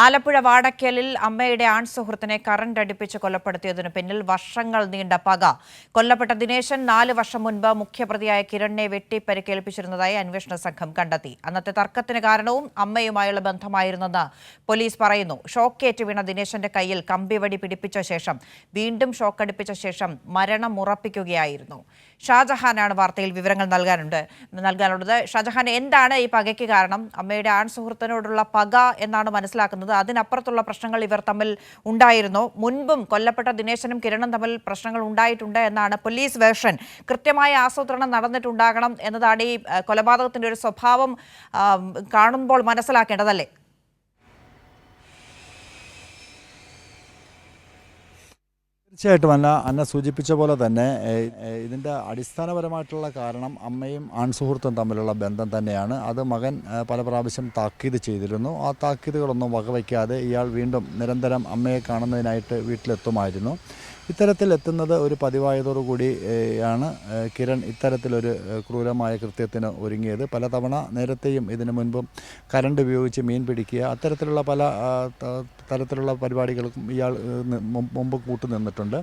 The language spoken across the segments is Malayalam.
ആലപ്പുഴ വാടക്കലിൽ അമ്മയുടെ ആൺസുഹൃത്തിനെ കറണ്ട് അടുപ്പിച്ച് കൊലപ്പെടുത്തിയതിനു പിന്നിൽ വർഷങ്ങൾ നീണ്ട പക. കൊല്ലപ്പെട്ട ദിനേശൻ 4 വർഷം മുൻപ് മുഖ്യപ്രതിയായ കിരണിനെ വെട്ടിപ്പരിക്കേൽപ്പിച്ചിരുന്നതായി അന്വേഷണ സംഘം കണ്ടെത്തി. അന്നത്തെ തർക്കത്തിന് കാരണവും അമ്മയുമായുള്ള ബന്ധമായിരുന്നെന്ന് പോലീസ് പറയുന്നു. ഷോക്കേറ്റ് വീണ ദിനേശന്റെ കയ്യിൽ കമ്പിവടി പിടിപ്പിച്ച ശേഷം വീണ്ടും ഷോക്കടിപ്പിച്ച ശേഷം മരണം ഉറപ്പിക്കുകയായിരുന്നു. ഷാജഹാനാണ് വാർത്തയിൽ വിവരങ്ങൾ നൽകാനുള്ളത്. ഷാജഹാൻ, എന്താണ് ഈ പകയ്ക്ക് കാരണം? അമ്മയുടെ ആൺസുഹൃത്തിനോടുള്ള പക എന്നാണ് മനസ്സിലാക്കുന്നത്. അതിനപ്പുറത്തുള്ള പ്രശ്നങ്ങൾ ഇവർ തമ്മിൽ ഉണ്ടായിരുന്നു. മുൻപും കൊല്ലപ്പെട്ട ദിനേശനും കിരണും തമ്മിൽ പ്രശ്നങ്ങൾ ഉണ്ടായിട്ടുണ്ട് എന്നാണ് പോലീസ് വേർഷൻ. കൃത്യമായ ആസൂത്രണം നടന്നിട്ടുണ്ടാകണം എന്നതാണ് ഈ കൊലപാതകത്തിന്റെ ഒരു സ്വഭാവം കാണുമ്പോൾ മനസ്സിലാക്കേണ്ടതല്ലേ? തീർച്ചയായിട്ടും അന്ന സൂചിപ്പിച്ച പോലെ തന്നെ ഇതിൻ്റെ അടിസ്ഥാനപരമായിട്ടുള്ള കാരണം അമ്മയും ആൺസുഹൃത്തും തമ്മിലുള്ള ബന്ധം തന്നെയാണ്. അത് മകൻ പല പ്രാവശ്യം താക്കീത് ചെയ്തിരുന്നു. ആ താക്കീതുകളൊന്നും വകവയ്ക്കാതെ ഇയാൾ വീണ്ടും നിരന്തരം അമ്മയെ കാണുന്നതിനായിട്ട് വീട്ടിലെത്തുമായിരുന്നു. ഇത്തരത്തിൽ എത്തുന്നത് ഒരു പതിവായതോടുകൂടിയാണ് കിരൺ ഇത്തരത്തിലൊരു ക്രൂരമായ കൃത്യത്തിന് ഒരുങ്ങിയത്. പലതവണ നേരത്തെയും ഇതിനു മുൻപും കരണ്ട് ഉപയോഗിച്ച് മീൻ പിടിക്കുക, അത്തരത്തിലുള്ള പല തരത്തിലുള്ള പരിപാടികൾക്കും ഇയാൾ മുമ്പ് കൂട്ടുനിന്നിട്ടുണ്ട്.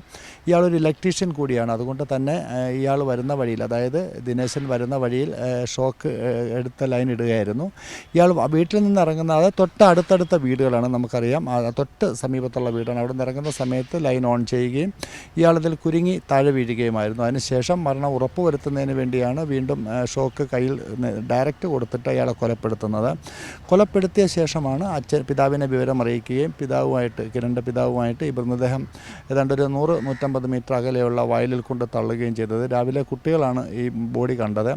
ഇയാളൊരു ഇലക്ട്രീഷ്യൻ കൂടിയാണ്. അതുകൊണ്ട് തന്നെ ഇയാൾ വരുന്ന വഴിയിൽ, അതായത് ദിനേശൻ വരുന്ന വഴിയിൽ ഷോക്ക് എടുത്ത ലൈൻ ഇടുകയായിരുന്നു. ഇയാൾ വീട്ടിൽ നിന്ന് ഇറങ്ങുന്ന, അതായത് തൊട്ടടുത്തടുത്ത വീടുകളാണ്, നമുക്കറിയാം, തൊട്ട് സമീപത്തുള്ള വീടാണ്. അവിടെ നിന്ന് ഇറങ്ങുന്ന സമയത്ത് ലൈൻ ഓൺ ചെയ്യുകയും ഇയാളതിൽ കുരുങ്ങി താഴെ വീഴുകയുമായിരുന്നു. അതിനുശേഷം മരണം ഉറപ്പുവരുത്തുന്നതിന് വേണ്ടിയാണ് വീണ്ടും ഷോക്ക് കയ്യിൽ ഡയറക്റ്റ് കൊടുത്തിട്ട് അയാളെ കൊലപ്പെടുത്തുന്നത്. കൊലപ്പെടുത്തിയ ശേഷമാണ് പിതാവിനെ വിവരം അറിയിക്കുകയും കിരണിൻ്റെ പിതാവുമായിട്ട് ഈ മൃതദേഹം ഏതാണ്ട് ഒരു 100-150 മീറ്റർ അകലെയുള്ള വയലിൽ കൊണ്ട് തള്ളുകയും ചെയ്തത്. രാവിലെ കുട്ടികളാണ് ഈ ബോഡി കണ്ടത്.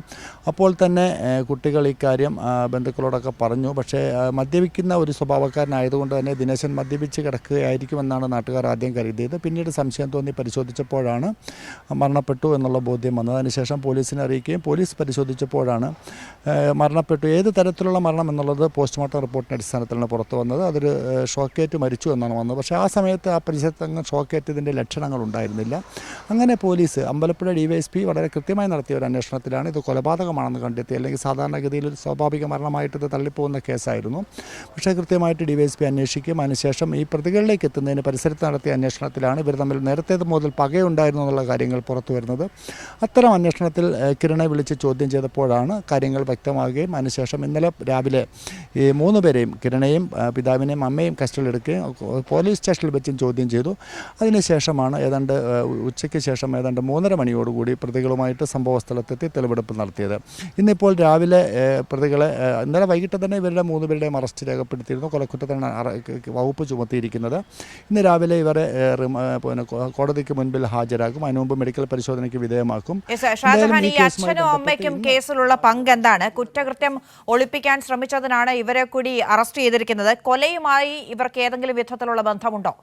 അപ്പോൾ തന്നെ കുട്ടികൾ ഇക്കാര്യം ബന്ധുക്കളോടൊക്കെ പറഞ്ഞു. പക്ഷേ മദ്യപിക്കുന്ന ഒരു സ്വഭാവക്കാരനായതുകൊണ്ട് തന്നെ ദിനേശൻ മദ്യപിച്ച് കിടക്കുകയായിരിക്കുമെന്നാണ് നാട്ടുകാർ ആദ്യം കരുതിയത്. പിന്നീട് സംശയം തോന്നി പരിശോധിച്ചപ്പോഴാണ് മരണപ്പെട്ടു എന്നുള്ള ബോധ്യം വന്നത്. അതിനുശേഷം പോലീസിനെ അറിയിക്കുകയും പോലീസ് പരിശോധിച്ചപ്പോഴാണ് മരണപ്പെട്ടു. ഏത് തരത്തിലുള്ള മരണം എന്നുള്ളത് പോസ്റ്റ്മോർട്ടം റിപ്പോർട്ടിൻ്റെ അടിസ്ഥാനത്തിലാണ് പുറത്തു വന്നത്. അതൊരു ഷോക്കേറ്റ് മരിച്ചു എന്നാണ് വന്നത്. പക്ഷേ ആ സമയത്ത് ആ പരിസരത്ത് ഷോക്കേറ്റതിൻ്റെ ലക്ഷണങ്ങൾ ഉണ്ടായിരുന്നില്ല. അങ്ങനെ പോലീസ്, അമ്പലപ്പുഴ DYSP വളരെ കൃത്യമായി നടത്തിയ ഒരു അന്വേഷണത്തിലാണ് ഇത് കൊലപാതകമാണെന്ന് കണ്ടെത്തി. അല്ലെങ്കിൽ സാധാരണഗതിയിൽ ഒരു സ്വാഭാവിക മരണമായിട്ട് ഇത് തള്ളിപ്പോകുന്ന കേസായിരുന്നു. പക്ഷേ കൃത്യമായിട്ട് DYSP അന്വേഷിക്കും. അതിനുശേഷം ഈ പ്രതികളിലേക്ക് എത്തുന്നതിന് പരിസരത്ത് നടത്തിയ അന്വേഷണത്തിലാണ് ഇവർ തമ്മിൽ നേരത്തേത് മുതൽ പകയുണ്ടായിരുന്നു എന്നുള്ള കാര്യങ്ങൾ പുറത്തു വരുന്നത്. അത്തരം അന്വേഷണത്തിൽ കിരണെ വിളിച്ച് ചോദ്യം ചെയ്തപ്പോഴാണ് കാര്യങ്ങൾ വ്യക്തമാകുകയും അതിനുശേഷം ഇന്നലെ രാവിലെ ഈ 3 പേരെയും, കിരണയും പിതാവിനെയും അമ്മയും കസ്റ്റഡിയിലെടുക്കുകയും പോലീസ് സ്റ്റേഷനിൽ വെച്ചും ചോദ്യം ചെയ്തു. അതിനുശേഷമാണ് ഏതാണ്ട് ഉച്ചയ്ക്ക് ശേഷം ഏതാണ്ട് 3:30 മണിയോടുകൂടി പ്രതികളുമായിട്ട് സംഭവ സ്ഥലത്തെത്തി തെളിവെടുപ്പ് നടത്തിയത്. ഇന്നിപ്പോൾ രാവിലെ പ്രതികളെ, ഇന്നലെ വൈകിട്ട് തന്നെ ഇവരുടെ 3 പേരുടെയും അറസ്റ്റ് രേഖപ്പെടുത്തിയിരുന്നു. കൊലക്കുറ്റത്തിന് വകുപ്പ് ചുമത്തിയിരിക്കുന്നത്. ഇന്ന് രാവിലെ ഇവരെ കോടതിക്ക് മുൻപിൽ ഹാജരാക്കും. അതിനു മുമ്പ് മെഡിക്കൽ പരിശോധനയ്ക്ക് വിധേയമാക്കും. ഷാജഹാൻ, ഈ അച്ഛനും അമ്മയ്ക്കും കേസിലുള്ള പങ്ക് എന്താണ്? കുറ്റകൃത്യം ഒളിപ്പിക്കാൻ ശ്രമിച്ചതിനാണ് ഇവരെ കൂടി അറസ്റ്റ് ചെയ്തിരിക്കുന്നത്. കൊലയുമായി ഇവർക്ക് ഏതെങ്കിലും വിധത്തിലുള്ള ബന്ധമുണ്ടോ?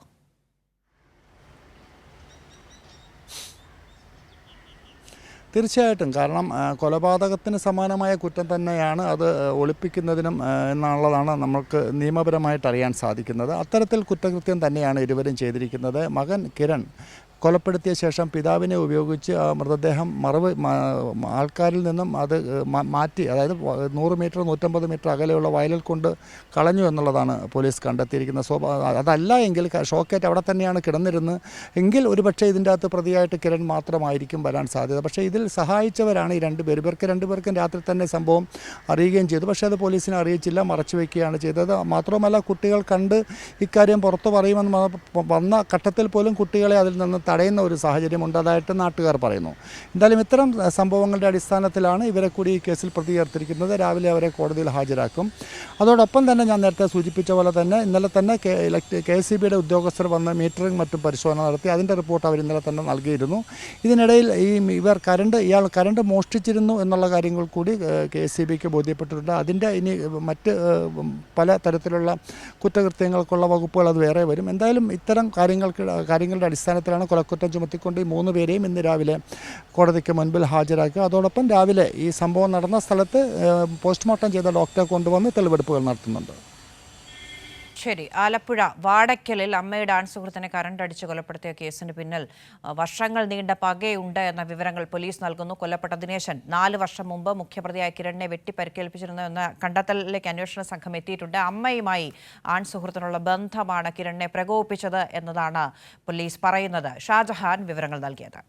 തീർച്ചയായിട്ടും. കാരണം കൊലപാതകത്തിന് സമാനമായ കുറ്റം തന്നെയാണ് അത് ഒളിപ്പിക്കുന്നതിനും എന്നുള്ളതാണ് നമുക്ക് നിയമപരമായിട്ട് അറിയാൻ സാധിക്കുന്നത്. അത്തരത്തിൽ കുറ്റകൃത്യം തന്നെയാണ് ഇരുവരും ചെയ്തിരിക്കുന്നത്. മകൻ കിരൺ കൊലപ്പെടുത്തിയ ശേഷം പിതാവിനെ ഉപയോഗിച്ച് മൃതദേഹം ആൾക്കാരിൽ നിന്നും അത് മാറ്റി, അതായത് 100 മീറ്റർ 150 മീറ്റർ അകലെയുള്ള വയലിൽ കൊണ്ട് കളഞ്ഞു എന്നുള്ളതാണ് പോലീസ് കണ്ടെത്തിയിരിക്കുന്നത്. അതല്ല എങ്കിൽ ഷോക്കേറ്റ് അവിടെ തന്നെയാണ് കിടന്നിരുന്നത് എങ്കിൽ ഒരുപക്ഷെ ഇതിൻ്റെ അകത്ത് പ്രതിയായിട്ട് കിരൺ മാത്രമായിരിക്കും വരാൻ സാധ്യത. പക്ഷേ ഇതിൽ സഹായിച്ചവരാണ് ഈ 2 പേർ. ഇവർക്ക് 2 പേർക്കും രാത്രി തന്നെ സംഭവം അറിയുകയും ചെയ്തു. പക്ഷേ അത് പോലീസിനെ അറിയിച്ചില്ല, മറച്ചു വയ്ക്കുകയാണ് ചെയ്തത്. മാത്രമല്ല, കുട്ടികൾ കണ്ട് ഇക്കാര്യം പുറത്തു പറയുമെന്ന് വന്ന ഘട്ടത്തിൽ പോലും കുട്ടികളെ അതിൽ നിന്ന് തടയുന്ന ഒരു സാഹചര്യം ഉണ്ടായതായിട്ട് നാട്ടുകാർ പറയുന്നു. എന്തായാലും ഇത്തരം സംഭവങ്ങളുടെ അടിസ്ഥാനത്തിലാണ് ഇവരെ കൂടി ഈ കേസിൽ പ്രതി ചേർത്തിരിക്കുന്നത്. രാവിലെ അവരെ കോടതിയിൽ ഹാജരാക്കും. അതോടൊപ്പം തന്നെ ഞാൻ നേരത്തെ സൂചിപ്പിച്ച പോലെ തന്നെ ഇന്നലെ തന്നെ KSEBയുടെ ഉദ്യോഗസ്ഥർ വന്ന് മീറ്ററിംഗ് മറ്റും പരിശോധന നടത്തി. അതിൻ്റെ റിപ്പോർട്ട് അവർ ഇന്നലെ തന്നെ നൽകിയിരുന്നു. ഇതിനിടയിൽ ഇയാൾ കരണ്ട് മോഷ്ടിച്ചിരുന്നു എന്നുള്ള കാര്യങ്ങൾ കൂടി KSEBക്ക് ബോധ്യപ്പെട്ടിട്ടുണ്ട്. അതിൻ്റെ ഇനി മറ്റ് പല തരത്തിലുള്ള കുറ്റകൃത്യങ്ങൾക്കുള്ള വകുപ്പുകൾ അത് വേറെ വരും. എന്തായാലും ഇത്തരം കാര്യങ്ങളുടെ അടിസ്ഥാനത്തിലാണ് കൊലക്കുറ്റം ചുമത്തിക്കൊണ്ട് ഈ 3 പേരെയും ഇന്ന് രാവിലെ കോടതിക്ക് മുൻപിൽ ഹാജരാക്കുക. അതോടൊപ്പം രാവിലെ ഈ സംഭവം നടന്ന സ്ഥലത്ത് പോസ്റ്റ്മോർട്ടം ചെയ്ത ഡോക്ടറെ കൊണ്ടുവന്ന് തെളിവെടുപ്പുകൾ നടത്തുന്നുണ്ട്. ശരി. ആലപ്പുഴ വാടയ്ക്കലിൽ അമ്മയുടെ ആൺസുഹൃത്തിനെ കരണ്ടടിച്ച് കൊലപ്പെടുത്തിയ കേസിന് പിന്നിൽ വർഷങ്ങൾ നീണ്ട പകയുണ്ട് എന്ന വിവരങ്ങൾ പോലീസ് നൽകുന്നു. കൊല്ലപ്പെട്ട ദിനേശൻ 4 വർഷം മുമ്പ് മുഖ്യപ്രതിയായ കിരണിനെ വെട്ടിപ്പരിക്കേൽപ്പിച്ചിരുന്നു എന്ന കണ്ടെത്തലിലേക്ക് അന്വേഷണ സംഘം എത്തിയിട്ടുണ്ട്. അമ്മയുമായി ആൺസുഹൃത്തിനുള്ള ബന്ധമാണ് കിരണിനെ പ്രകോപിപ്പിച്ചത് എന്നതാണ് പോലീസ് പറയുന്നത്. ഷാജഹാൻ വിവരങ്ങൾ നൽകിയത്.